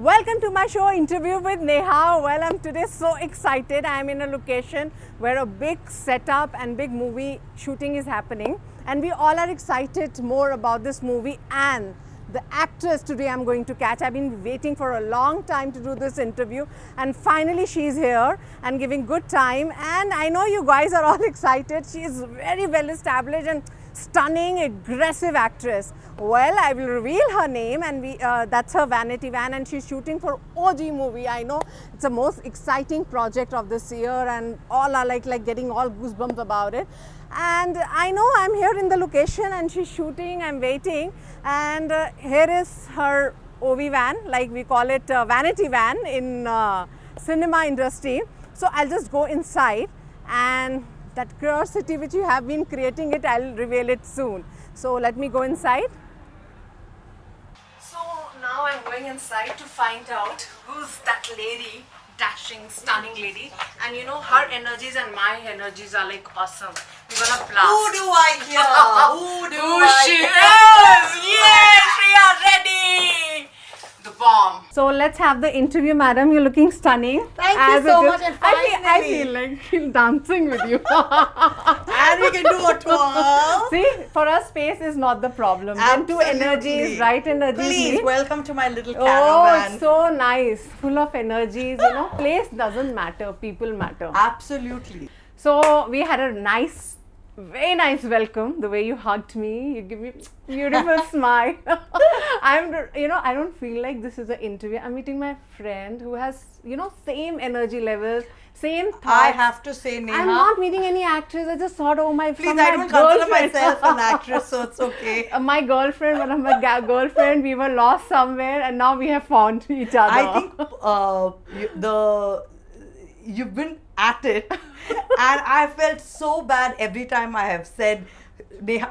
Welcome to my show, Interview with Neha. Well, I'm today so excited. I'm in a location where a big setup and big movie shooting is happening. And we all are excited more about this movie and the actress today I'm going to catch. I've been waiting for a long time to do this interview, and finally she's here and giving good time. And I know you guys are all excited. She is very well established and stunning, aggressive actress. Well, I will reveal her name, and that's her Vanity Van, and she's shooting for OG movie. I know it's the most exciting project of this year, and all are like getting all goosebumps about it. And I know I'm here in the location, and she's shooting. I'm waiting, and here is her OV van, like we call it Vanity Van in cinema industry. So I'll just go inside, and that curiosity which you have been creating it, I'll reveal it soon. So let me go inside. So now I'm going inside to find out who's that lady, dashing, stunning lady. And you know, her energies and my energies are like awesome. We're gonna blast. Who do I hear? Who she is? Yes, Sriya Reddy! The bomb. So let's have the interview, madam. You're looking stunning. Thank you so much, and I feel like dancing with you. And we can do a twirl. See, for us, space is not the problem. When two energies, right energies. Please meet. welcome to my little Oh, caravan. it's so nice. Full of energies. You know, place doesn't matter. People matter. Absolutely. So we had a nice, very nice welcome. The way you hugged me, you give me beautiful smile. I don't feel like this is an interview. I'm meeting my friend who has, same energy levels, same thoughts. I have to say, Neha, I'm not meeting any actress. I just thought, please, I don't consider myself an actress, so it's okay. My girlfriend, one of my girlfriend, we were lost somewhere, and now we have found each other. I think you've been at it, and I felt so bad every time I have said, Neha,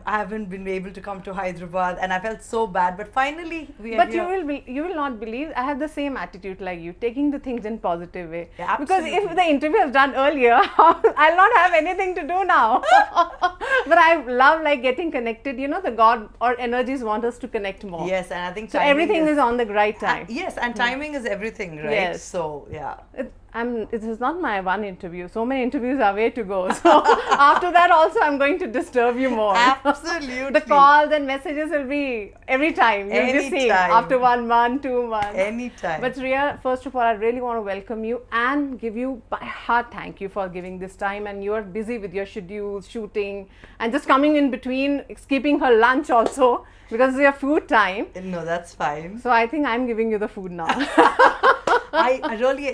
I haven't been able to come to Hyderabad, and I felt so bad. But finally, we are here. But you will not believe, I have the same attitude like you, taking the things in positive way. Yeah, because absolutely. if the interview was done earlier, I'll not have anything to do now. But I love getting connected. The God or energies want us to connect more. Yes, and I think so everything is on the right time. Yes, and timing is everything, right? Yes. So yeah. It is not my one interview. So many interviews are way to go. So after that also I'm going to disturb you more. Absolutely. The calls and messages will be every time. You'll be seeing after 1 month, 2 months. Anytime. But Sriya, first of all, I really want to welcome you and give you by heart thank you for giving this time. And you are busy with your schedules, shooting, and just coming in between, skipping her lunch also because it's your food time. No, that's fine. So I think I'm giving you the food now. I really,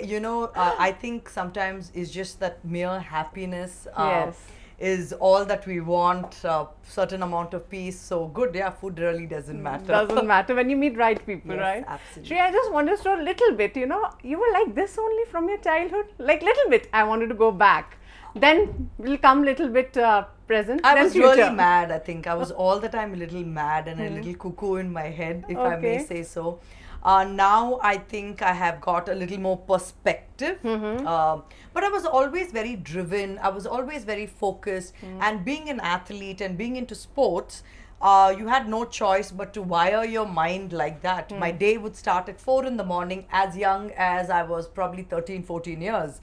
I think sometimes it's just that mere happiness Yes. is all that we want, certain amount of peace. So good, yeah, food really doesn't matter. Doesn't matter when you meet right people, Yes, right? absolutely. Sriya, I just wanted to know a little bit, you were like this only from your childhood? Like little bit, I wanted to go back. Then we'll come little bit present, I then was future. really mad, I think. I was all the time a little mad and a little cuckoo in my head, if I may Okay. say so. Now I think I have got a little more perspective, but I was always very driven. I was always very focused, and being an athlete and being into sports, you had no choice but to wire your mind like that. My day would start at 4 in the morning, as young as I was probably 13, 14 years.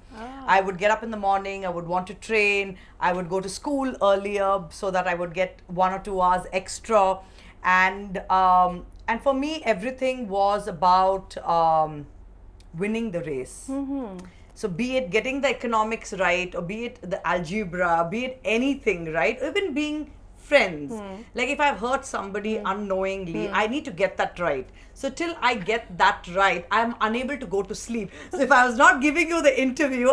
I would get up in the morning, I would want to train, I would go to school earlier so that I would get 1 or 2 hours extra. And for me, everything was about winning the race. So be it getting the economics right, or be it the algebra, be it anything, right? Even being friends. Like if I've hurt somebody unknowingly, I need to get that right. So till I get that right, I'm unable to go to sleep. So if I was not giving you the interview,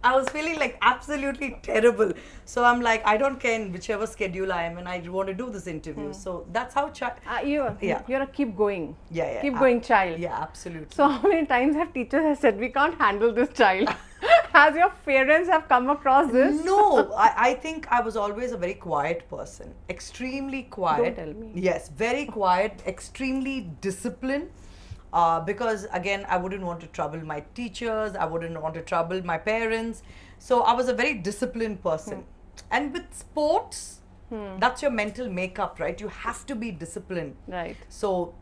I was feeling like absolutely terrible. So I'm like, I don't care in whichever schedule I am, and I want to do this interview. So that's how You're a keep going. Yeah, Keep going child. Yeah, absolutely. So how many times have teachers said, we can't handle this child? Has your parents have come across this? No, I think I was always a very quiet person. Extremely quiet. Don't tell me. Yes, very quiet, extremely disciplined. Because again, I wouldn't want to trouble my teachers, I wouldn't want to trouble my parents. So I was a very disciplined person. And with sports, that's your mental makeup, right? You have to be disciplined. Right. So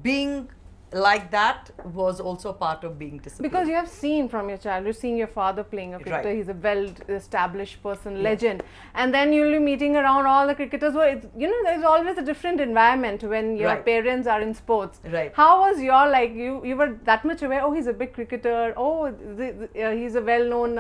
being like that was also part of being disciplined. Because you have seen from your childhood, seeing your father playing a cricketer, Right. he's a well-established person, legend, and then you'll be meeting around all the cricketers. Well, there's always a different environment when your Right. parents are in sports. Right. How was your, like, you were that much aware? Oh, he's a big cricketer. Oh, he's a well-known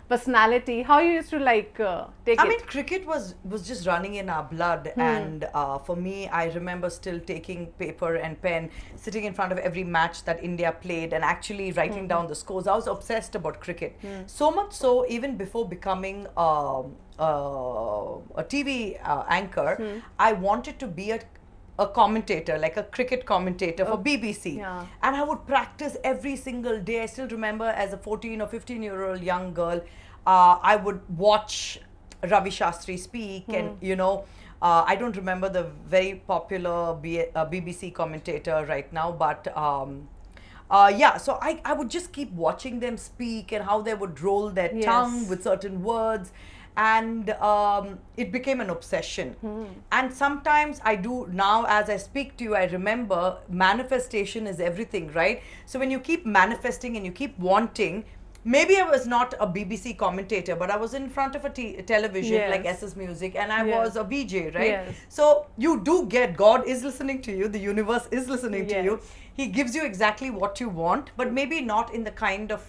personality. How you used to take it? I mean, cricket was just running in our blood, and for me, I remember still taking paper and pen, sitting in front of every match that India played, and actually writing down the scores. I was obsessed about cricket, so much so even before becoming a TV anchor, I wanted to be a commentator, like a cricket commentator for BBC. Yeah. And I would practice every single day. I still remember as a 14 or 15-year-old young girl, I would watch Ravi Shastri speak, and I don't remember the very popular BBC commentator right now, but so I would just keep watching them speak and how they would roll their tongue with certain words. And it became an obsession. And sometimes I do now, as I speak to you, I remember manifestation is everything, right? So when you keep manifesting and you keep wanting, maybe I was not a BBC commentator, but I was in front of a television like SS Music, and I was a VJ, right? Yes. So you do get, God is listening to you, the universe is listening to you. He gives you exactly what you want, but maybe not in the kind of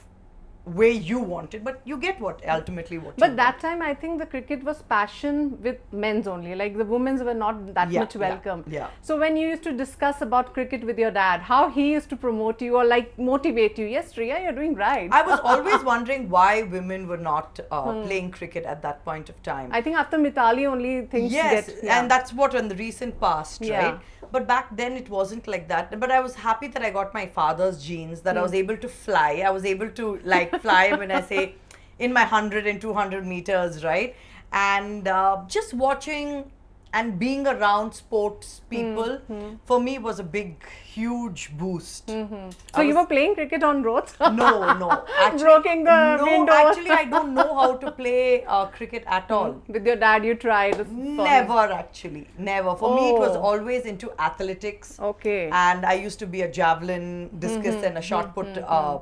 way you want it, but you get ultimately what you But want. that time, I think the cricket was passion with men's only. Like the women's were not that much welcome. Yeah. So when you used to discuss about cricket with your dad, how he used to promote you or motivate you? Yes, Sriya, you're doing right. I was always wondering why women were not playing cricket at that point of time. I think after Mitali only things Yes, get... and that's what in the recent past, Yeah. right? But back then it wasn't like that. But I was happy that I got my father's genes, that I was able to fly. I was able to fly when I say in my 100 and 200 meters, right? And just watching and being around sports people for me was a big, huge boost. So you were playing cricket on roads? No. Actually, Broking the windows? actually, I don't know how to play cricket at all. With your dad, you tried? Never, actually. Never. For me, it was always into athletics. Okay. And I used to be a javelin, discus and a shot put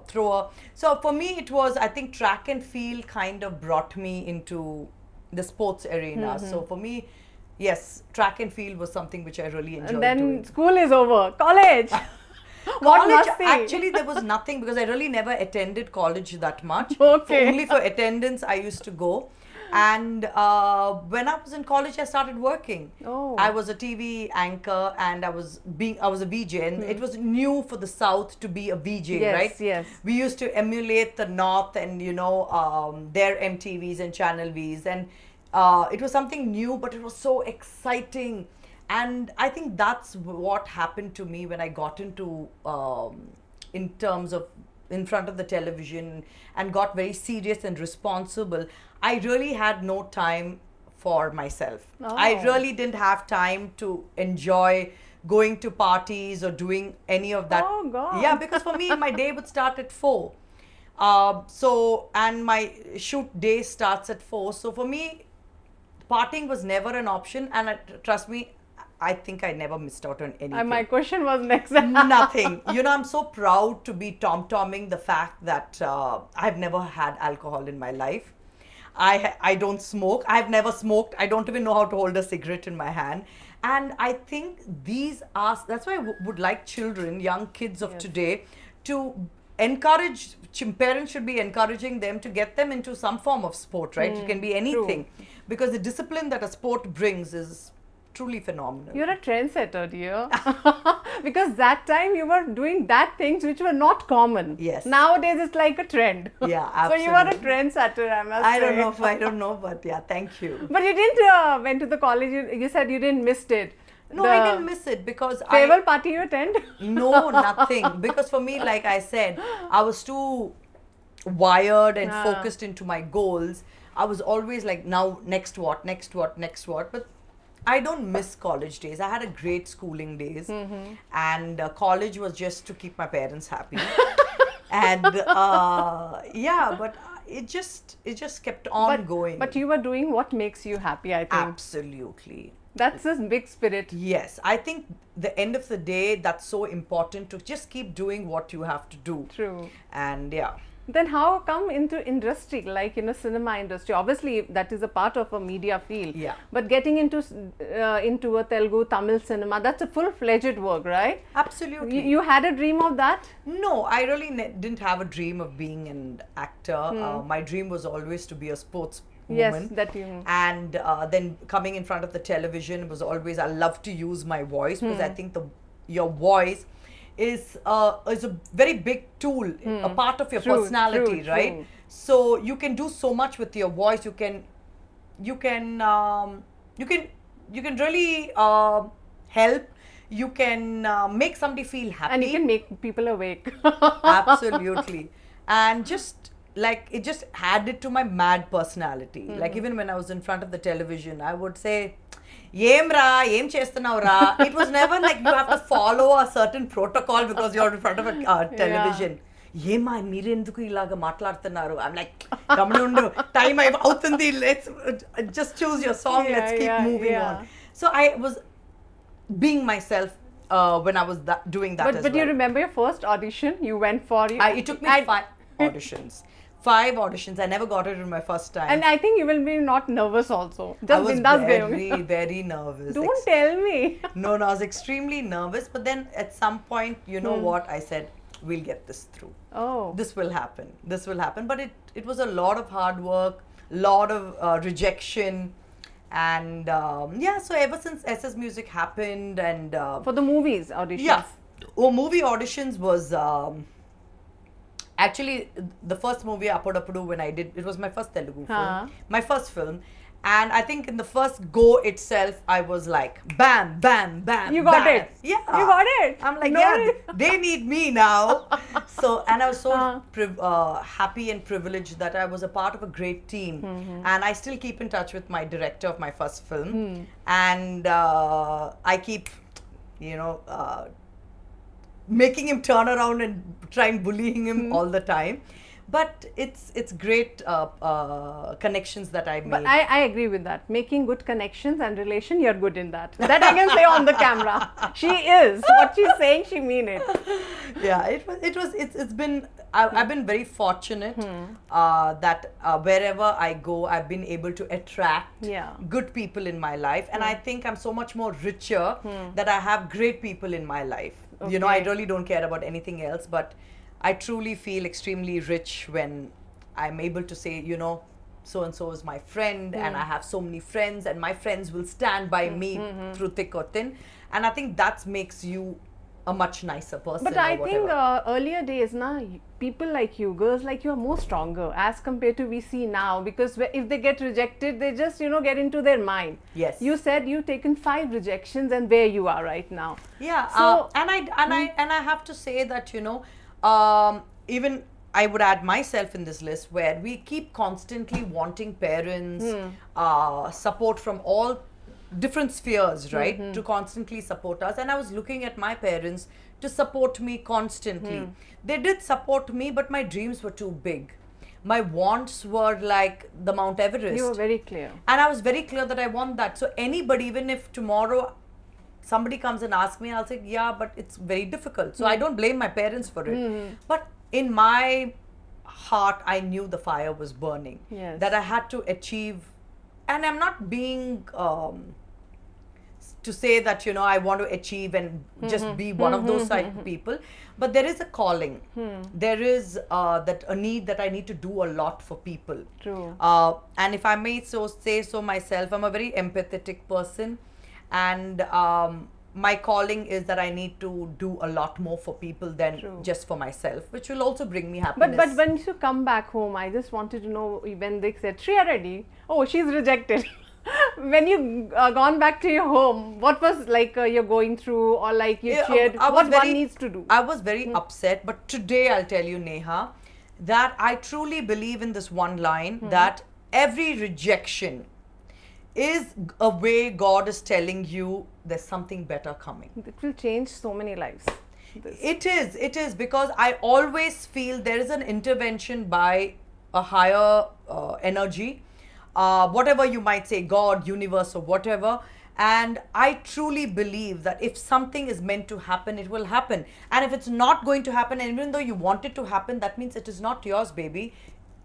thrower. So for me, it was, I think track and field kind of brought me into the sports arena. So for me, yes, track and field was something which I really enjoyed And then doing. school is over. College! What College, must be? actually, there was nothing because I really never attended college that much. Okay. So only for attendance I used to go. And when I was in college, I started working. Oh. I was a TV anchor, and I was a VJ, and it was new for the South to be a VJ, Yes, right? yes. We used to emulate the North and their MTVs and Channel Vs, and it was something new, but it was so exciting. And I think that's what happened to me when I got into in terms of in front of the television and got very serious and responsible. I really had no time for myself. I really didn't have time to enjoy going to parties or doing any of that. Oh, God. Yeah, because for me, my day would start at 4. And my shoot day starts at 4. So for me, partying was never an option. And trust me, I think I never missed out on anything. My question was next. Nothing. I'm so proud to be tom-tomming the fact that I've never had alcohol in my life. I don't smoke. I've never smoked. I don't even know how to hold a cigarette in my hand. And I think that's why I would like children, young kids of today, to encourage, parents should be encouraging them to get them into some form of sport, right? It can be anything. True. Because the discipline that a sport brings is truly phenomenal. You're a trendsetter, dear. Because that time you were doing things which were not common. Yes. Nowadays it's like a trend. Yeah, absolutely. So you are a trendsetter, I must say. I don't know, but yeah, thank you. But you didn't went to the college. You said you didn't miss it. No, I didn't miss it because farewell party you attend? No, nothing. Because for me, like I said, I was too wired and focused into my goals. I was always like, now next what? But I don't miss college days. I had a great schooling days, and college was just to keep my parents happy. And but it just kept on going. But you were doing what makes you happy, I think. Absolutely. That's a big spirit. Yes, I think the end of the day, that's so important to just keep doing what you have to do. True. And yeah. Then how come into industry, like, cinema industry? Obviously, that is a part of a media field. Yeah. But getting into a Telugu, Tamil cinema, that's a full-fledged work, right? Absolutely. You had a dream of that? No, I really didn't have a dream of being an actor. My dream was always to be a sports woman. Yes, that you. And then coming in front of the television was always, I love to use my voice because I think your voice is a very big tool, a part of your personality, right? True. So you can do so much with your voice. You can really help. You can make somebody feel happy, And you can make people awake. absolutely. And just like it just added to my mad personality. Like even when I was in front of the television, I would say, "Yem ra, yem chestunavu ra." It was never like you have to follow a certain protocol because you're in front of a television. ఏమా మీరెందుకు ఇలాగ మాట్లాడుతున్నారు? I'm like, గమనుండు, time అవుతుంది, let's just choose your song, let's keep moving on. So I was being myself when I was doing that as well. But you remember your first audition you went for? It took me 5 auditions. 5 auditions. I never got it in my first time. And I think you will be not nervous also. I was very nervous. Don't tell me. No, I was extremely nervous. But then at some point, you know what? I said, we'll get this through. Oh. This will happen. This will happen. But it was a lot of hard work, lot of rejection. And so ever since SS Music happened and... for the movies auditions? Yeah. Oh, movie auditions was... actually, the first movie, Apodappudu, when I did, it was my first Telugu film. My first film. And I think in the first go itself, I was like, bam, bam, bam. You got bam. it. Yeah. You got it. I'm like, No. they need me now. So, and I was so happy and privileged that I was a part of a great team. And I still keep in touch with my director of my first film. And I keep, making him turn around and trying bullying him all the time. But it's great connections that I made. But I agree with that. Making good connections and relation, you're good in that. That I can say on the camera. She is. What she's saying, she mean it. Yeah, it's been, I've been very fortunate that wherever I go, I've been able to attract good people in my life. And I think I'm so much more richer that I have great people in my life. Okay. I really don't care about anything else, but I truly feel extremely rich when I'm able to say, so and so is my friend, and I have so many friends, and my friends will stand by me through thick or thin. And I think that makes you a much nicer person. But I think earlier days, people like you, girls like you are more stronger as compared to we see now, because if they get rejected, they just get into their mind. Yes. You said you've taken 5 rejections, and where you are right now. Yeah. So, and I have to say that even I would add myself in this list, where we keep constantly wanting parents support from all different spheres, right, to constantly support us. And I was looking at my parents to support me constantly. They did support me, but my dreams were too big. My wants were like the Mount Everest. You were very clear. And I was very clear that I want that. So anybody, even if tomorrow somebody comes and asks me, I'll say, yeah, but it's very difficult. So I don't blame my parents for it. But in my heart, I knew the fire was burning. Yes. That I had to achieve. And I'm not being to say that I want to achieve and just be one of those type of people, but there is a calling. There is that a need that I need to do a lot for people. True. And if I may say so myself, I'm a very empathetic person, and my calling is that I need to do a lot more for people than just for myself, which will also bring me happiness. But when you come back home, I just wanted to know, when they said, Sriya Reddy, oh, she's rejected. When you gone back to your home, what was like you're going through, or like you shared what one needs to do? I was very upset, but today I'll tell you, Neha, that I truly believe in this one line, that every rejection is a way God is telling you there's something better coming. It will change so many lives. It is because I always feel there is an intervention by a higher energy, whatever you might say, God, universe, or whatever. And I truly believe that if something is meant to happen, it will happen. And if it's not going to happen, and even though you want it to happen, that means it is not yours, baby.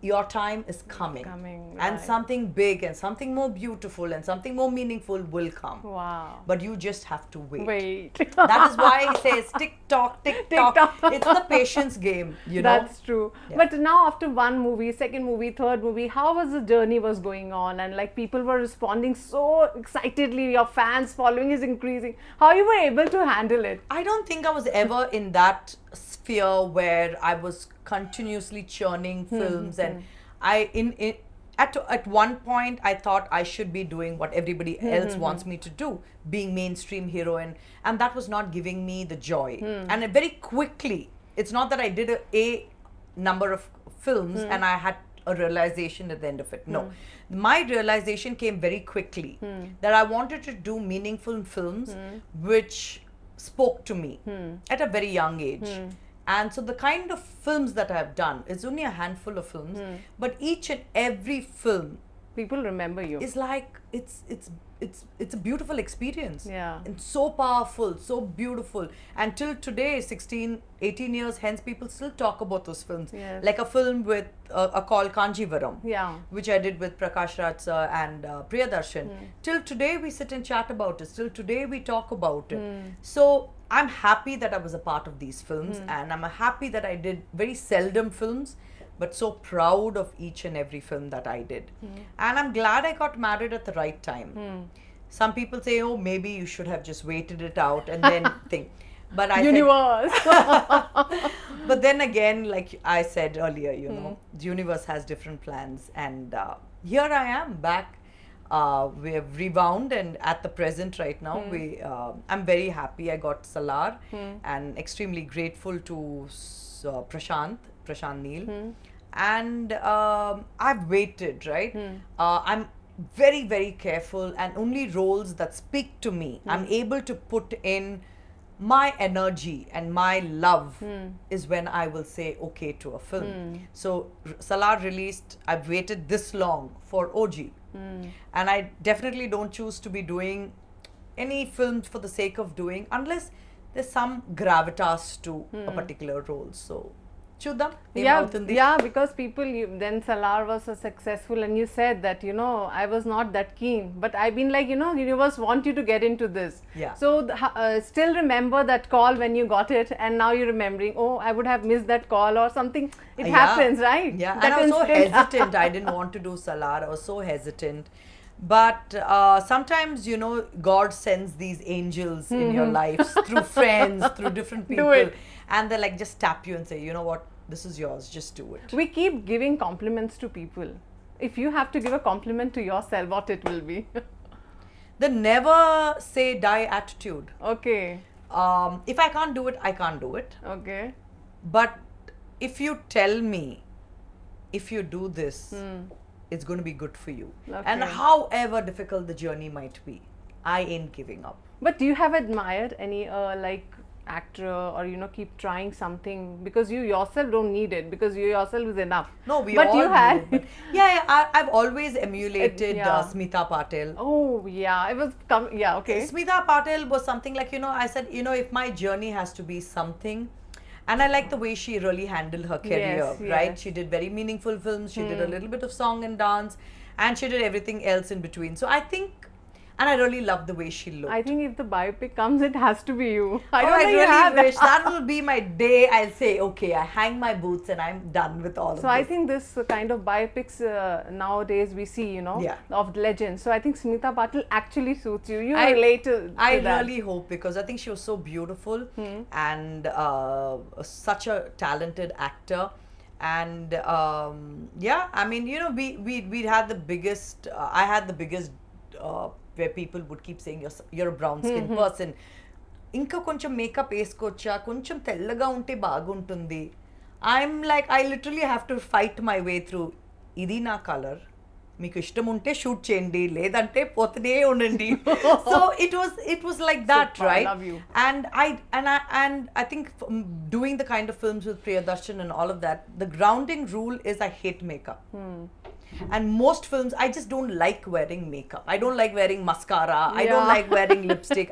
Your time is coming. Coming, And right. something big and something more beautiful and something more meaningful will come. Wow. But you just have to wait. Wait. That is why he says tick tock, tick tock. Tick-tock. It's the patience game, you know. That's true. Yeah. But now after one movie, second movie, third movie, how was the journey was going on? And like people were responding so excitedly, your fans following is increasing. How you were able to handle it? I don't think I was ever in that sphere where I was continuously churning films, and at one point I thought I should be doing what everybody else wants me to do, being mainstream heroine, and that was not giving me the joy. And very quickly, it's not that I did a number of films and I had a realization at the end of it. No, my realization came very quickly that I wanted to do meaningful films which spoke to me at a very young age. And so the kind of films that I've done, it's only a handful of films, but each and every film People remember you. is like it's a beautiful experience. Yeah. And so powerful, so beautiful. And till today, 16, 18 years hence, people still talk about those films. Yes. Like a film with a called Kanjivaram, Yeah. which I did with Prakash Raj sir and Priyadarshan. Till today we sit and chat about it. Till today we talk about it. So I'm happy that I was a part of these films, and I'm happy that I did very seldom films, but so proud of each and every film that I did. And I'm glad I got married at the right time. Some people say, oh, maybe you should have just waited it out and then think. But I Universe. but then again, like I said earlier, you know, the universe has different plans, and here I am back. We have rebound, and at the present right now, I'm very happy. I got Salaar, and extremely grateful to Prashant Neel, and I've waited, right? I'm very, very careful, and only roles that speak to me, I'm able to put in my energy and my love is when I will say okay to a film. So Salaar released, I've waited this long for OG. And I definitely don't choose to be doing any films for the sake of doing, unless there's some gravitas to a particular role. So Chudam, Yeah, because then Salaar was so successful, and you said that, you know, I was not that keen, but I've been like, you know, universe want you to get into this. Yeah. So still remember that call when you got it, and now you're remembering, oh, I would have missed that call or something. It happens, right? Yeah, That and I was so instant- hesitant. I didn't want to do Salaar. I was so hesitant. But sometimes, you know, God sends these angels in your lives through friends, through different people. it. And they like just tap you and say, you know what, this is yours, just do it. We keep giving compliments to people. If you have to give a compliment to yourself, what it will be? The never say die attitude. Okay. If I can't do it, I can't do it. Okay. But if you tell me, if you do this, it's going to be good for you. And Okay. however difficult the journey might be, I ain't giving up. But do you have admired any like actor, or you know, keep trying something because you yourself don't need it, because you yourself is enough? No, we But all you had- do, but I've always emulated yeah. Smita Patel. Oh yeah, it was yeah, okay. Smita Patel was something like, you know, I said, you know, if my journey has to be something, and I like the way she really handled her career, Yes, right? yes. She did very meaningful films, she did a little bit of song and dance, and she did everything else in between. So I think, and I really love the way she looked. I think if the biopic comes, it has to be you. I Oh, don't I think you really have wish that. that will be my day. I'll say, okay, I hang my boots and I'm done with all of So this. I think this kind of biopics nowadays we see, you know, Yeah. of legends. So I think Smita Patil actually suits you. You I- relate to I that. really hope, because I think she was so beautiful and such a talented actor. And yeah, I mean, you know, we had the biggest, I had the biggest, where people would keep saying you're a brown skin person. ఇంకా కొంచెం makeup వేసుకోవచ్చా, కొంచెం తెల్లగా ఉంటే బాగుంటుంది. I'm like, I literally have to fight my way through. ఇది నా colour, మీకు ఇష్టం ఉంటే షూట్ చేయండి, లేదంటే పోతూనే ఉండండి. So it was like that, Super, I right? love you. And I think doing the kind of films with Priyadarshan and all of that, the grounding rule is I hate makeup. And most films, I just don't like wearing makeup. I don't like wearing mascara. I don't like wearing lipstick.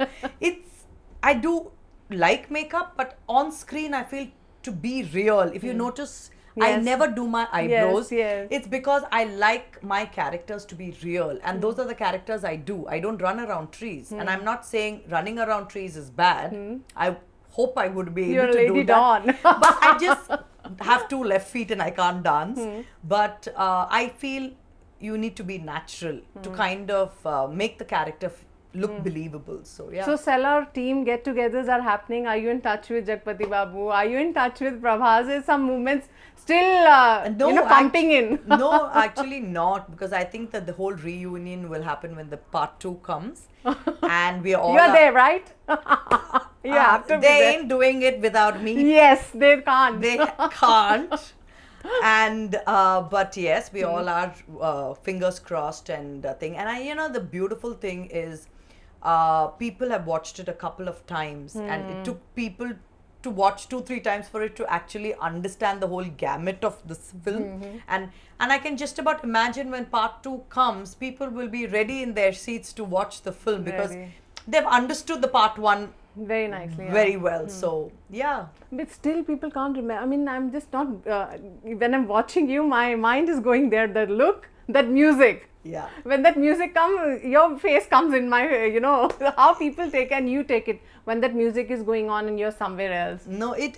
I do like makeup, but on screen I feel to be real. If you notice, I never do my eyebrows. It's because I like my characters to be real, and those are the characters I do. I don't run around trees, and I'm not saying running around trees is bad. I hope I would be able to do that. But I just have 2 left feet and I can't dance. But I feel you need to be natural to kind of make the character look believable. So yeah. So Salaar team get-togethers are happening. Are you in touch with Jagpati Babu? Are you in touch with Prabhas? Is some movements still pumping in? No, actually not, because I think that the whole reunion will happen when the part 2 comes, and we are all. You are there, right? You have to be they there. ain't doing it without me. Yes, they can't. They can't. And but yes, we all are fingers crossed and thing. And the beautiful thing is, people have watched it a couple of times, and it took people to watch 2-3 times for it to actually understand the whole gamut of this film. And I can just about imagine when part 2 comes, people will be ready in their seats to watch the film, because they've understood the part 1 very nicely, very well. So yeah, but still people can't remember. I mean, I'm just not when I'm watching you, my mind is going there. The look, that music. Yeah. When that music comes, your face comes in my, how people take and you take it when that music is going on and you're somewhere else. No, it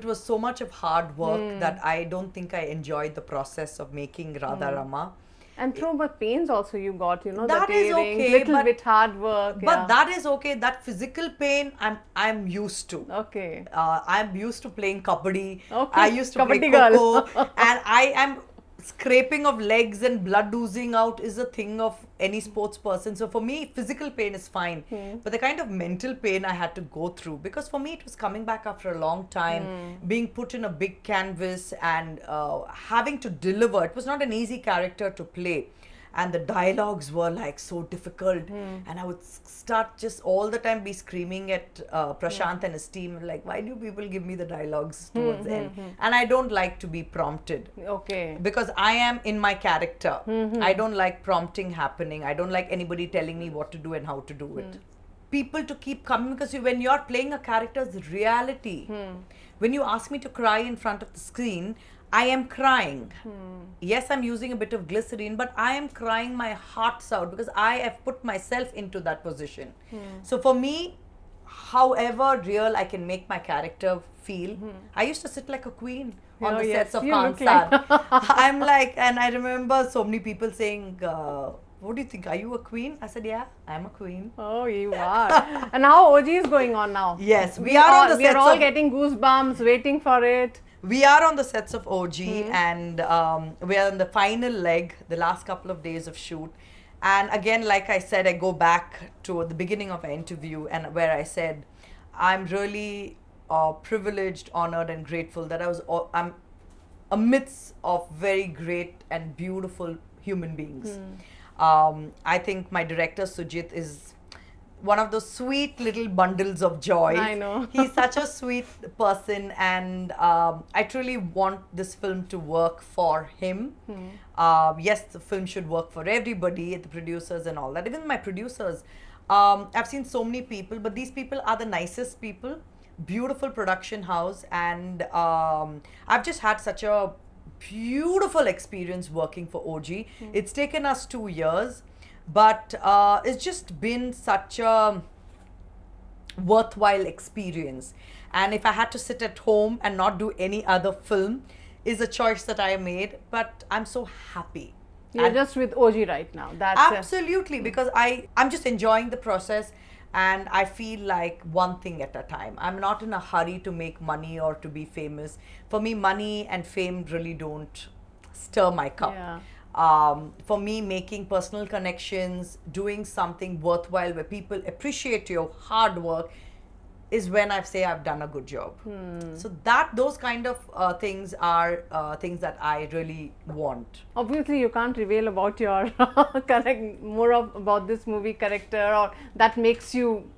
was so much of hard work that I don't think I enjoyed the process of making Radha Rama. And through the pains also you got, that the is tearing, okay, little bit hard work. But that is okay. That physical pain, I'm used to. Okay. I'm used to playing kabaddi. Okay. I used to play Kabaddi kho, and I am scraping of legs and blood oozing out is a thing of any sports person. So for me, physical pain is fine, but the kind of mental pain I had to go through, because for me it was coming back after a long time, being put in a big canvas and having to deliver. It was not an easy character to play, and the dialogues were like so difficult, and I would start just all the time be screaming at Prashant and his team, like, why do people give me the dialogues towards the end? And I don't like to be prompted. Okay. Because I am in my character. I don't like prompting happening. I don't like anybody telling me what to do and how to do it. People to keep coming, because when you're playing a character's reality, when you ask me to cry in front of the screen, I am crying. Yes, I'm using a bit of glycerine, but I am crying my hearts out because I have put myself into that position. So for me, however real I can make my character feel, I used to sit like a queen on the sets of Kansar. I'm like, and I remember so many people saying, what do you think? Are you a queen? I said, yeah, I'm a queen. Oh, you are. And how OG is going on now? Yes, we are on the sets. We are all getting goosebumps, waiting for it. We are on the sets of OG, and we are on the final leg, the last couple of days of shoot. And again, like I said, I go back to the beginning of our interview, and where I said, I'm really privileged, honored, and grateful that I'm amidst of very great and beautiful human beings. I think my director Sujit is one of those sweet little bundles of joy. I know. He's such a sweet person, and I truly want this film to work for him. Yes, the film should work for everybody, the producers and all that. Even my producers, I've seen so many people, but these people are the nicest people. Beautiful production house, and I've just had such a beautiful experience working for OG. It's taken us 2 years, but it's just been such a worthwhile experience. And if I had to sit at home and not do any other film, is a choice that I made, but I'm so happy. You're just with OG right now. That's absolutely, because I'm just enjoying the process, and I feel like one thing at a time. I'm not in a hurry to make money or to be famous. For me, money and fame really don't stir my cup. Yeah. For me, making personal connections, doing something worthwhile where people appreciate your hard work is when I say I've done a good job. So those kind of things are things that I really want. Obviously, you can't reveal about your about this movie character, or that makes you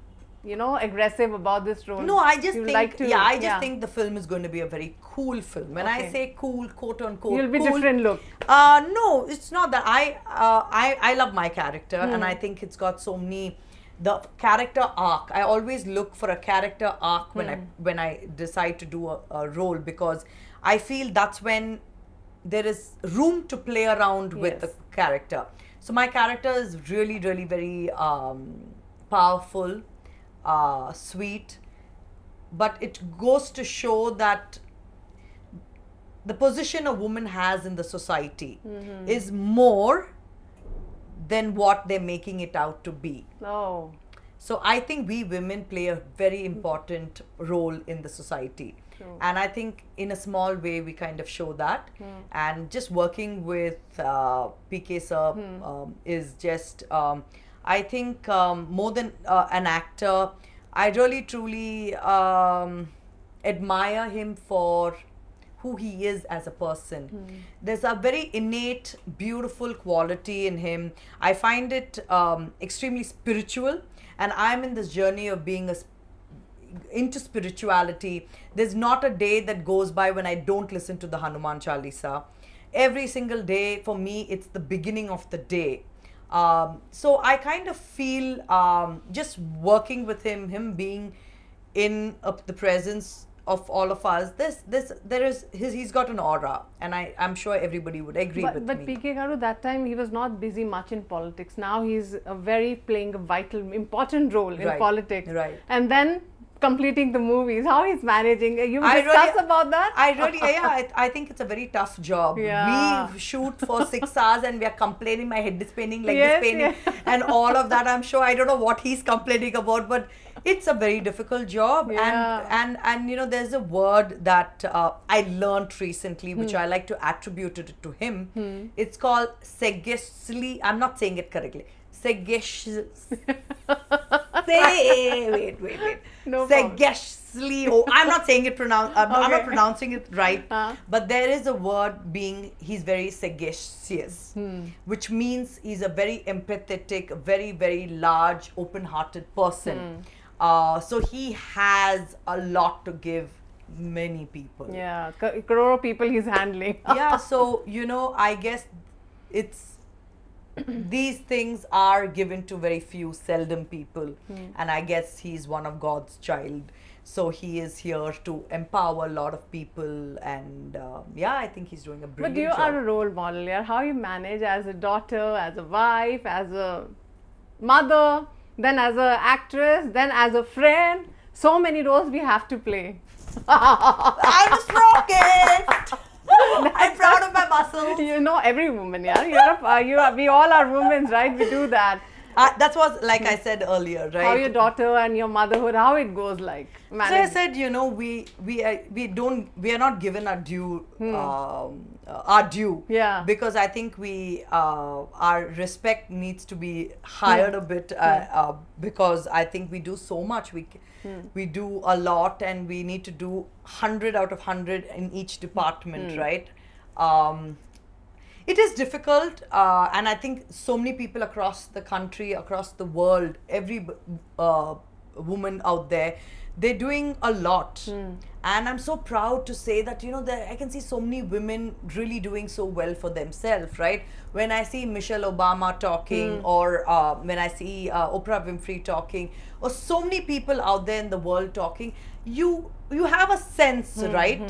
aggressive about this role? No, I just You think, like to, I just think the film is going to be a very cool film. When I Okay. say cool, quote unquote, You'll be cool, different look. No, it's not that. I love my character, and I think it's got so many. The character arc. I always look for a character arc when I decide to do a role, because I feel that's when there is room to play around with the Yes. character. So my character is really, really very powerful, sweet, but it goes to show that the position a woman has in the society is more than what they're making it out to be. Oh, So I think we women play a very important role in the society. True. And I think in a small way we kind of show that. And just working with PK sir is just, I think more than an actor, I really truly admire him for who he is as a person. There's a very innate, beautiful quality in him. I find it extremely spiritual, and I'm in this journey of being into spirituality. There's not a day that goes by when I don't listen to the Hanuman Chalisa. Every single day for me, it's the beginning of the day. So I kind of feel just working with him being in the presence of all of us, he's got an aura, and I'm sure everybody would agree with but me. PK Garu, that time he was not busy much in politics. Now he's playing a vital, important role in Right, politics. right. And then completing the movies. How he's managing? You I discuss really- about that? I think it's a very tough job. Yeah. We shoot for 6 hours and we are complaining, my head is spinning, like Yes, this spinning, yes. and all of that. I'm sure I don't know what he's complaining about, but it's a very difficult job. Yeah. And there's a word that I learned recently, which I like to attribute it to him. It's called sagaciously. I'm not saying it correctly. Sagacious. Wait. No problem. Sagaciously. Oh, I'm not saying it I'm not Okay. pronouncing it right. But there is a word he's very sagacious, which means he's a very empathetic, very, very large, open-hearted person. So he has a lot to give many people. Yeah, crore of people he's handling. Yeah, so I guess it's these things are given to very few, seldom people, and I guess he's one of God's child, so he is here to empower a lot of people, and I think he's doing a brilliant But you job. are a role model, yeah. How you manage as a daughter, as a wife, as a mother, then as an actress, then as a friend. So many roles we have to play. I'm a strongest. I'm proud of my muscles. Every woman, yeah. We all are women, right? We do that. That was like I said earlier, right? How your daughter and your motherhood, how it goes like. So I said, we are not given our due, Yeah. because I think our respect needs to be higher a bit, because I think we do so much. We do a lot, and we need to do 100 out of 100 in each department, right? It is difficult, and I think so many people across the country, across the world, every woman out there, they're doing a lot. And I'm so proud to say that, I can see so many women really doing so well for themselves, right? When I see Michelle Obama talking, or when I see Oprah Winfrey talking, or so many people out there in the world talking, you have a sense, right?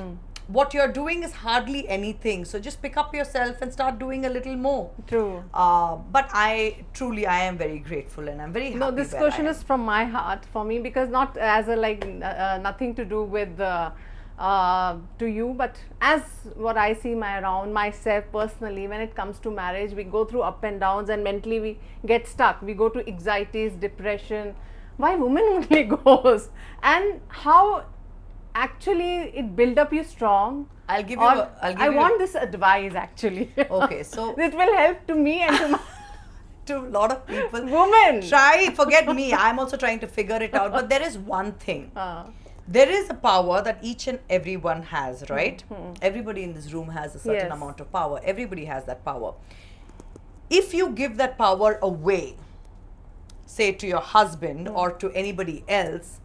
What you're doing is hardly anything. So just pick up yourself and start doing a little more. True. But I am very grateful, and I'm very happy. No, this where question I am. is from my heart for me, because not as a nothing to do with to you, but as what I see around myself personally, when it comes to marriage, we go through up and downs, and mentally we get stuck. We go to anxieties, depression. Why women only goes, and how actually it build up you strong. I'll give Or you. I want this advice actually. Okay, so it will help to me and to my to a lot of people. women. Forget me. I'm also trying to figure it out. But there is one thing. There is a power that each and everyone has, right? Everybody in this room has a certain Yes. amount of power. Everybody has that power. If you give that power away, say to your husband or to anybody else,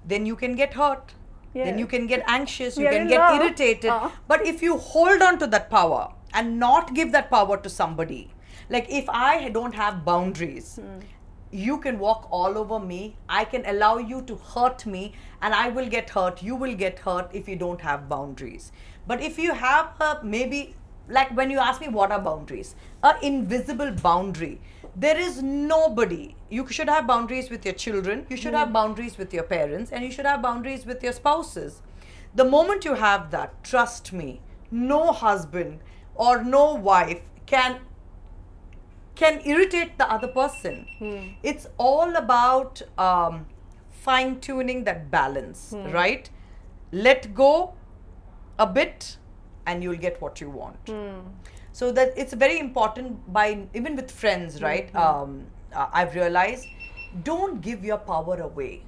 then you can get hurt. Then you can get anxious, you can get irritated. But if you hold on to that power and not give that power to somebody, like if I don't have boundaries, you can walk all over me, I can allow you to hurt me, and I will get hurt, you will get hurt if you don't have boundaries. But if you have maybe, like when you ask me what are boundaries, an invisible boundary, there is nobody. You should have boundaries with your children, you should have boundaries with your parents, and you should have boundaries with your spouses. The moment you have that, trust me, no husband or no wife can irritate the other person. It's all about fine-tuning that balance, right? Let go a bit and you'll get what you want. So that it's very important, by even with friends, right? I've realized, don't give your power away.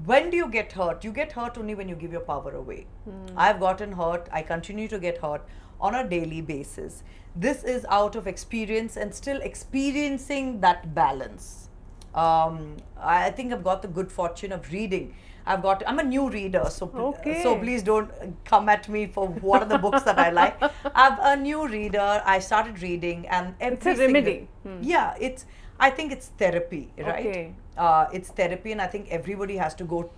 When do you get hurt? You get hurt only when you give your power away. I've gotten hurt, I continue to get hurt on a daily basis. This is out of experience and still experiencing that balance. I think I've got the good fortune of reading. I'm a new reader, so please don't come at me for what are the books that I like. I'm a new reader. I started reading, and it's a remedy. Yeah, I think it's therapy, right? It's therapy, and I think everybody has to go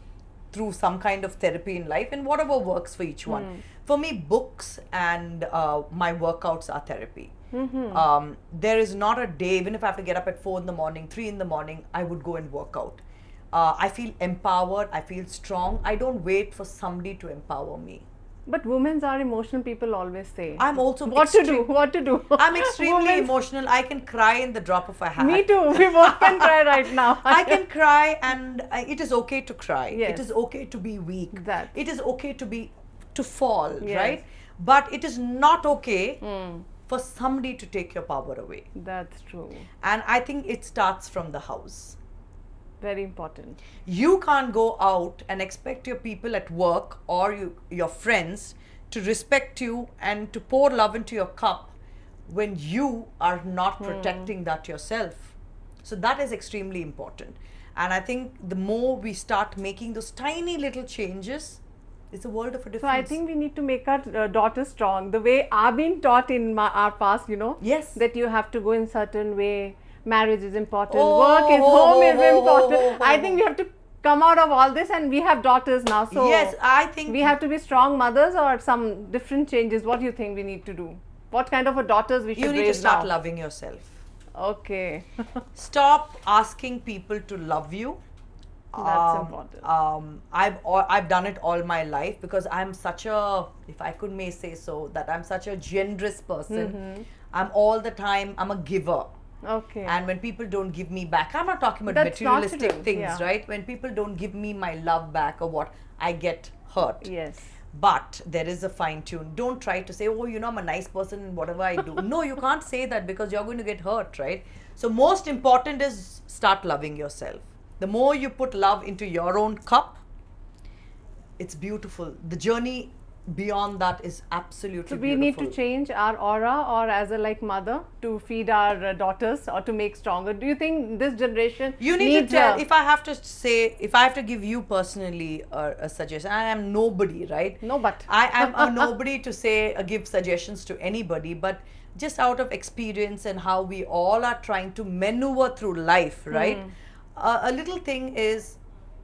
through some kind of therapy in life, and whatever works for each one. For me, books and my workouts are therapy. There is not a day, even if I have to get up at 4 in the morning, 3 in the morning, I would go and work out. I feel empowered, I feel strong. I don't wait for somebody to empower me. But women are emotional people always say. I'm also what to do. I'm extremely emotional. I can cry in the drop of a hat. Me too. We both can cry right now. I can cry, and it is okay to cry. Yes. It is okay to be weak. It is okay to fall, yes. right? But it is not okay for somebody to take your power away. That's true. And I think it starts from the house. Very important. You can't go out and expect your people at work or your friends to respect you and to pour love into your cup when you are not protecting that yourself. So that is extremely important. And I think the more we start making those tiny little changes, it's a world of a difference. So I think we need to make our daughters strong. The way I've been taught in our past, yes, that you have to go in certain way. Marriage is important, home is important. I think we have to come out of all this, and we have daughters now. So yes, I think we have to be strong mothers, or some different changes. What do you think we need to do? What kind of a daughters we should raise now? You need to start loving yourself. Okay. Stop asking people to love you. That's important. I've done it all my life because I'm such a, if I could may say so, that I'm such a generous person. I'm all the time, I'm a giver. Okay. And when people don't give me back, I'm not talking about materialistic things, right? When people don't give me my love back or what, I get hurt. Yes. But there is a fine tune. Don't try to say, oh, I'm a nice person in whatever I do. No, you can't say that because you're going to get hurt, right? So most important is start loving yourself. The more you put love into your own cup, it's beautiful. The journey beyond that is absolutely beautiful. So we need to change our aura, or as a mother, to feed our daughters or to make stronger. Do you think this generation you need to tell, if I have to give you personally a suggestion, I am nobody, right? No, but I am a nobody to say give suggestions to anybody, but just out of experience and how we all are trying to maneuver through life, right? A little thing is,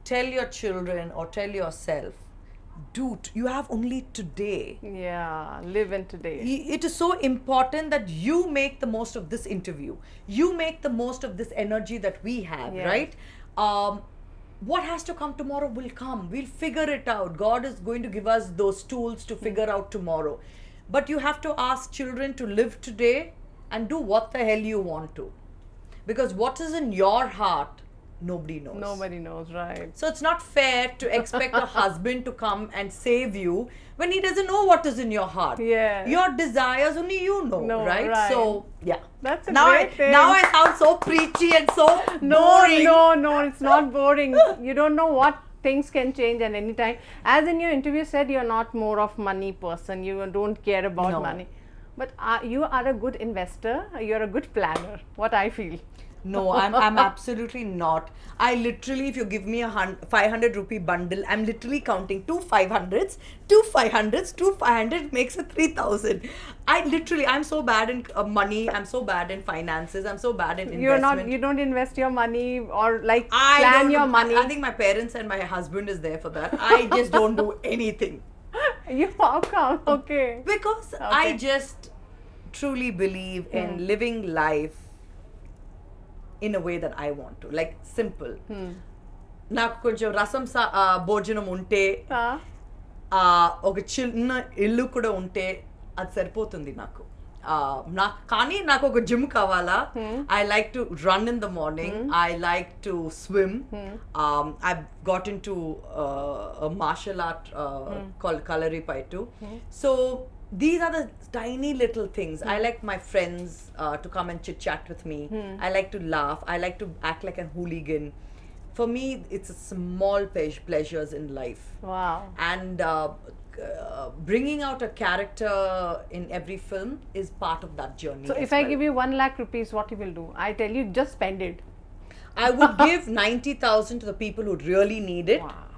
tell your children or tell yourself, dude, you have only today. Yeah, live in today. It is so important that you make the most of this interview. You make the most of this energy that we have, right? What has to come tomorrow will come. We'll figure it out. God is going to give us those tools to figure out tomorrow. But you have to ask children to live today and do what the hell you want to. Because what is in your heart, nobody knows. Nobody knows, right? So it's not fair to expect a husband to come and save you when he doesn't know what is in your heart. Yeah. Your desires only you know, right? So yeah. That's a now great thing. Now I sound so preachy and so boring. No, it's not boring. You don't know what things can change at any time. As in your interview said, you're not more of money person. You don't care about money. But you are a good investor. You're a good planner, what I feel. No, I'm absolutely not. I literally, if you give me a 500 rupee bundle, I'm literally counting two 500s, two 500s, two 500 makes a 3,000. I'm so bad in money. I'm so bad in finances. I'm so bad in investment. You don't invest your money or like I plan don't- your money. I think my parents and my husband is there for that. I just don't do anything. How come? Okay. Because I just truly believe in living life in a way that I want to. Like, simple. నాకు కొంచెం రసం భోజనం ఉంటే ఒక చిన్న ఇల్లు కూడా ఉంటే అది సరిపోతుంది నాకు. కానీ నాకు ఒక జిమ్ కావాలా. I like to run in the morning. I like to swim. I've got into a martial art called Kalaripaitu. So these are the tiny little things. I like my friends to come and chit chat with me. I like to laugh. I like to act like a hooligan. For me, it's a small pleasures in life. Wow. And bringing out a character in every film is part of that journey. So if I give you 1 lakh rupees, what you will do? I tell you, just spend it. I would give 90,000 to the people who really need it. Wow.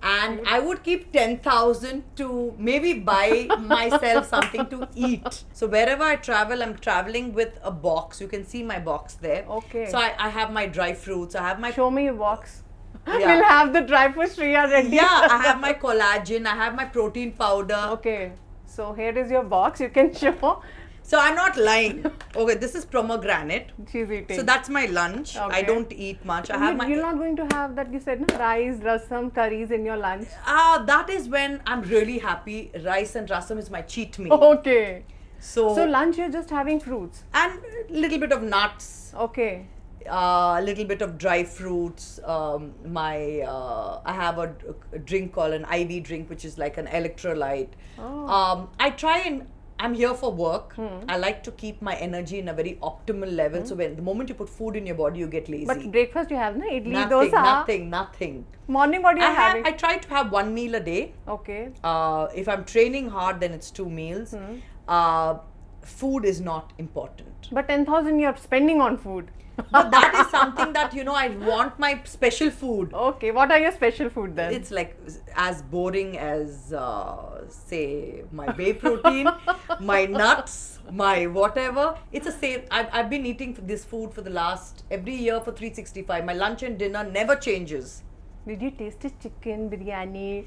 And I would keep 10,000 to maybe buy myself something to eat. So wherever I travel, I'm traveling with a box. You can see my box there. Okay. So I have my dry fruits. I have my Show me your box. Yeah. We'll have the dry fruit Sriya Reddy. yeah. I have my collagen. I have my protein powder. Okay. So here is your box. You can show. So I'm not lying. Okay, this is pomegranate. She's eating. So that's my lunch. Okay. I don't eat much. I have You're not going to have that, you said, no? Rice, rasam, curries in your lunch. That is when I'm really happy. Rice and rasam is my cheat meal. Okay. So lunch you're just having fruits. and little bit of nuts. Okay. A little bit of dry fruits. I have a drink called an IV drink, which is like an electrolyte. I try and I'm here for work. I like to keep my energy in a very optimal level. So when the moment you put food in your body, you get lazy. But breakfast you have, na? Idli, nothing, dosa. nothing. Morning what you are having? I try to have one meal a day. Okay. If I'm training hard, then it's 2 meals. Food is not important. But 10,000 you're spending on food. But that is something that, I want my special food. Okay, what are your special food then? It's like as boring as, say, my whey protein, my nuts, my whatever. It's the same. I've been eating this food for the last, every year for 365. My lunch and dinner never changes. Did you taste the chicken, biryani?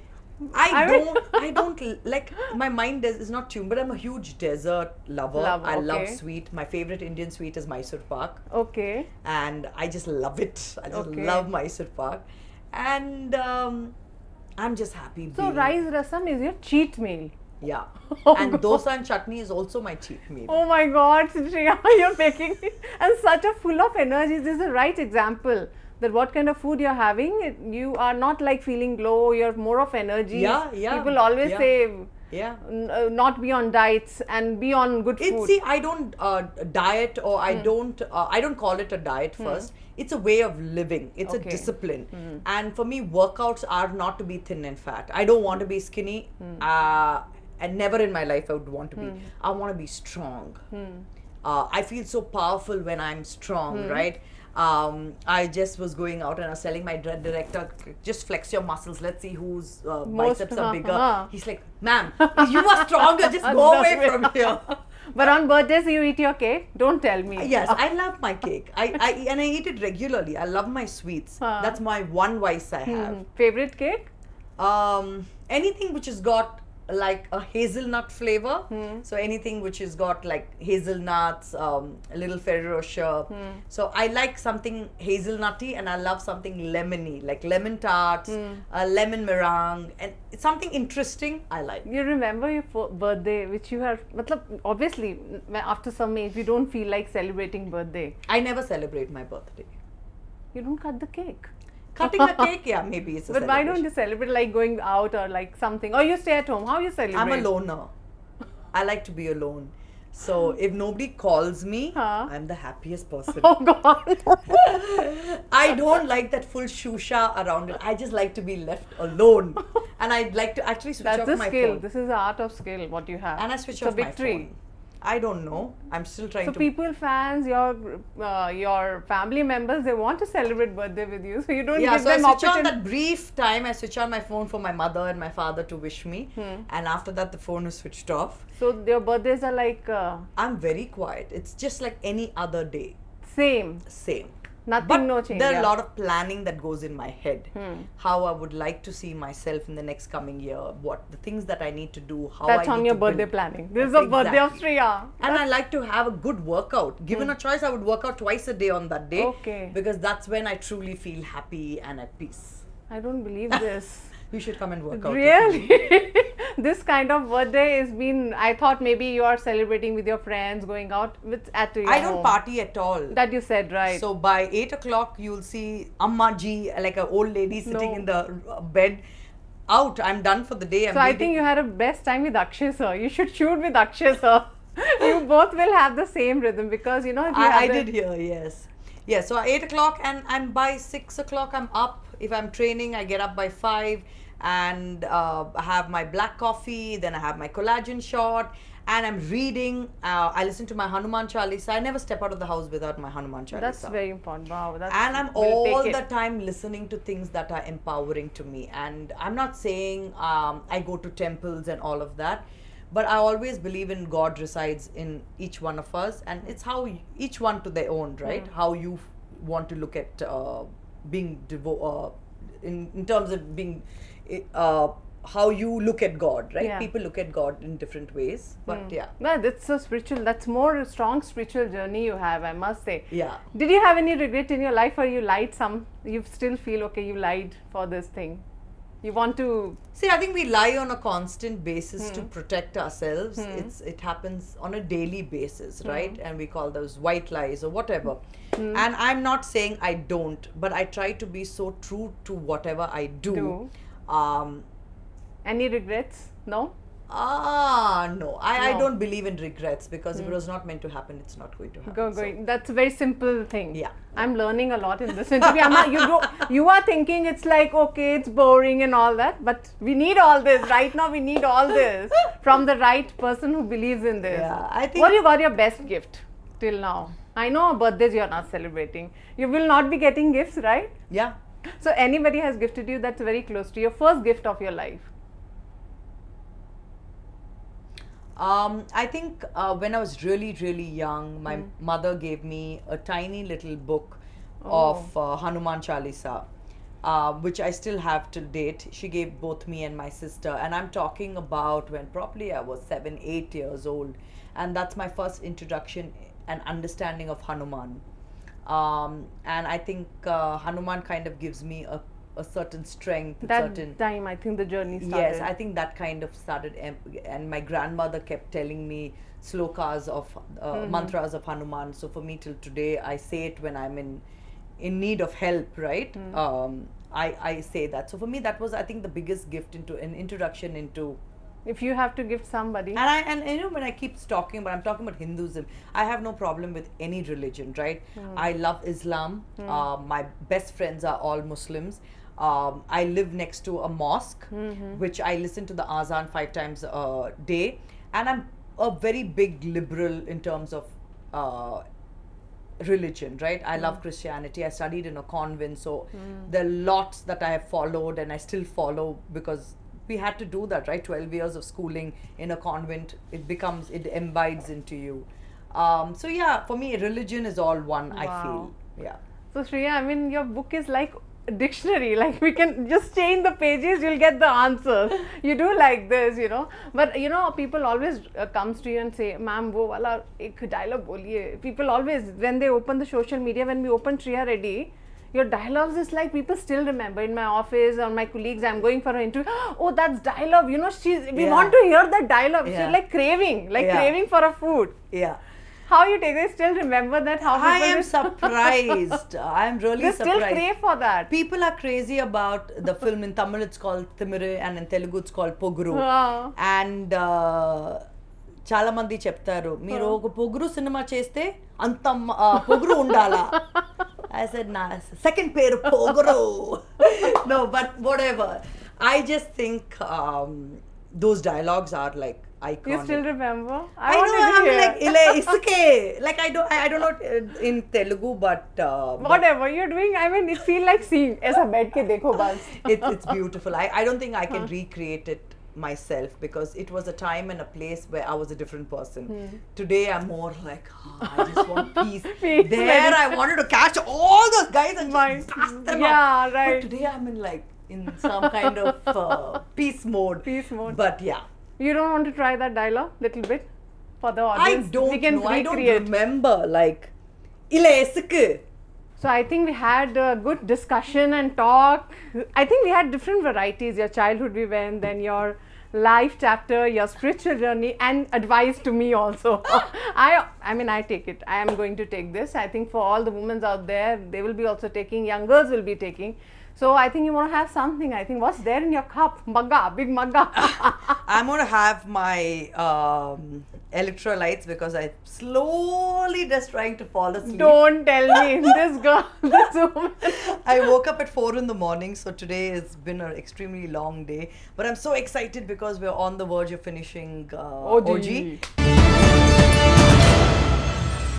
I don't like, my mind is not tuned, but I'm a huge dessert lover. I love okay. sweet. My favorite Indian sweet is Mysore Pak. Okay. And I just love it. I just Okay. love Mysore Pak. And I'm just happy. So rice rasam is your cheat meal. Yeah. Oh and God. dosa and chutney is also my cheat meal. Oh my God, Sriya, you're making me and such a full of energy. This is the right example that what kind of food you're having, you are not like feeling low, you're more of energy. Yeah. People always Yeah. say Yeah. not be on diets and be on good food. See, I don't diet or I don't call it a diet first. It's a way of living. It's Okay. a discipline. And for me, workouts are not to be thin and fat. I don't want to be skinny. And never in my life I would want to be. I want to be strong. I feel so powerful when I'm strong, right? I just was going out and I was telling my director, just flex your muscles. Let's see whose biceps are bigger. He's like, ma'am, you are stronger. Just go away from here. But on birthdays you eat your cake? Don't tell me. Yes, I love my cake. And I eat it regularly. I love my sweets. That's my one vice I have. Favorite cake? Anything which has got like a hazelnut flavor. So anything which has got like hazelnuts, a little Ferrero Rocher. So I like something hazelnutty and I love something lemony, like lemon tarts, lemon meringue, and it's something interesting I like. You remember your birthday, which you have, obviously after some age you don't feel like celebrating birthday. I never celebrate my birthday. You don't cut the cake. Cutting a cake, yeah, maybe it's a But why celebration. don't you celebrate like going out or like something? Or you stay at home? How you celebrate? I'm a loner. I like to be alone. So if nobody calls me, I'm the happiest person. Oh God. I don't like that full shusha around it. I just like to be left alone. And I'd like to actually switch That's off the my skill. phone. This is the art of skill, what you have. And I switch It's off a victory. my phone. I don't know. I'm still trying So to. people, fans, your family members, they want to celebrate birthday with you. So you don't Yeah, give so I them switch on opportunity. that brief time. I switch on my phone for my mother and my father to wish me, and after that the phone is switched off. So your birthdays are like I'm very quiet. It's just like any other day, same. same. Nothing, But no change. there are yeah. a lot of planning that goes in my head. How I would like to see myself in the next coming year. What the things that I need to do. How That's I on need your to birthday build. planning. This is the birthday of Sriya. And I like to have a good workout. Given a choice, I would work out twice a day on that day. Okay. Because that's when I truly feel happy and at peace. I don't believe this. You should come and work out. Really? This kind of birthday is been, I thought maybe you are celebrating with your friends, going out at your I don't home. party at all. That you said, right? So by 8 o'clock, you'll see Amma ji, like an old lady sitting No. in the bed. Out. I'm done for the day. So I think you had a best time with Akshay sir. You should shoot with Akshay sir. You both will have the same rhythm because if you I have did hear, yes. Yeah, so 8 o'clock and by 6 o'clock I'm up. If I'm training, I get up by 5 and I have my black coffee, then I have my collagen shot and I'm reading. I listen to my Hanuman Chalisa. I never step out of the house without my Hanuman Chalisa. That's very important. Wow. That's, And I'm we'll all take the it. time listening to things that are empowering to me. And I'm not saying I go to temples and all of that, but I always believe in God resides in each one of us, and it's how each one to their own, right? How you want to look at being in terms of being how you look at God, right? Yeah. People look at God in different ways, but yeah. No, that's so spiritual. That's more a strong spiritual journey you have, I must say. Yeah. Did you have any regret in your life, or you lied some? You still feel okay? You lied for this thing. You want to. See, I think we lie on a constant basis to protect ourselves. It happens on a daily basis, right? And we call those white lies or whatever. And I'm not saying I don't, but I try to be so true to whatever I do. Any regrets? No. No. I No. don't believe in regrets because if it was not meant to happen, it's not going to happen. Going. That's a very simple thing. Yeah. I'm learning a lot in this interview. You are thinking it's like, okay, it's boring and all that, but we need all this. Right now, we need all this from the right person who believes in this. Yeah, I think. What you got your best gift till now? I know birthdays you're not celebrating. You will not be getting gifts, right? Yeah. So anybody has gifted you that's very close to your first gift of your life. I think when I was really, really young, my mother gave me a tiny little book of Hanuman Chalisa, which I still have till date. She gave both me and my sister, and I'm talking about when probably I was 7, 8 years old, and that's my first introduction and understanding of Hanuman. And I think Hanuman kind of gives me a certain strength. That time, I think the journey started. Yes, I think that kind of started, and my grandmother kept telling me slokas of mantras of Hanuman. So for me till today, I say it when I'm in need of help, right? I say that. So for me, that was, I think, the biggest gift into an introduction into. If you have to gift somebody. And you know, when I keep talking about, I'm talking about Hinduism, I have no problem with any religion, right? I love Islam. My best friends are all Muslims. I live next to a mosque, which I listen to the azan 5 times a day. And I'm a very big liberal in terms of religion, right? I love Christianity. I studied in a convent, so there are lots that I have followed and I still follow because we had to do that, right? 12 years of schooling in a convent, it imbibes into you. So yeah, for me, religion is all one, I feel. Yeah. So Sriya, I mean, your book is like a dictionary. Like we can just change the pages, you'll get the answers. You do like this, you know. But you know, people always comes to you and say, "Ma'am, wo wala ek dialogue boliye." People always, when they open the social media, when we open Sriya Reddy, your dialogues is like people still remember. In my office or my colleagues, I'm going for an interview. Oh, that's dialogue. You know, we want to hear that dialogue. Yeah. She's like craving for a food. Yeah. How you take? They still remember that? How I people am surprised. I'm really they surprised. still crave for that. People are crazy about the film. In Tamil, it's called Timire, and in Telugu, it's called Poguru. And చాలా మంది చెప్తారు మీరు ఒక పొగురు cinema చేస్తే అంత పొగురు ఉండాలా. I said, nah, second pair poguru. No, but whatever. I just think those dialogues are like iconic. You still remember? I want know, to I'm hear. like, Ile isuke. Like, I don't know in Telugu, but Whatever you're doing, I mean, it feels like seeing. ऐसा बैठ के देखो बस. it's beautiful. I don't think I can recreate it myself because it was a time and a place where I was a different person. Today I'm more like, I just want peace. There I wanted to catch all those guys and just blast them up. Right. But today I'm in some kind of peace mode. Peace mode. But yeah. You don't want to try that dialogue little bit for the I audience? don't know. Recreate. I don't remember. Like, Ile esuku. So I think we had a good discussion and talk. I think we had different varieties. Your childhood we went, then your life chapter, your spiritual journey, and advice to me also. I mean, I take it. I am going to take this. I think for all the women out there, they will be also taking, young girls will be taking. So I think you want to have something. I think what's there in your cup? Mugga, big mugga. I'm going to have my electrolytes because I'm slowly just trying to fall asleep. Don't tell me. This girl, this woman. I woke up at 4 in the morning, so today has been an extremely long day. But I'm so excited because we're on the verge of finishing OG.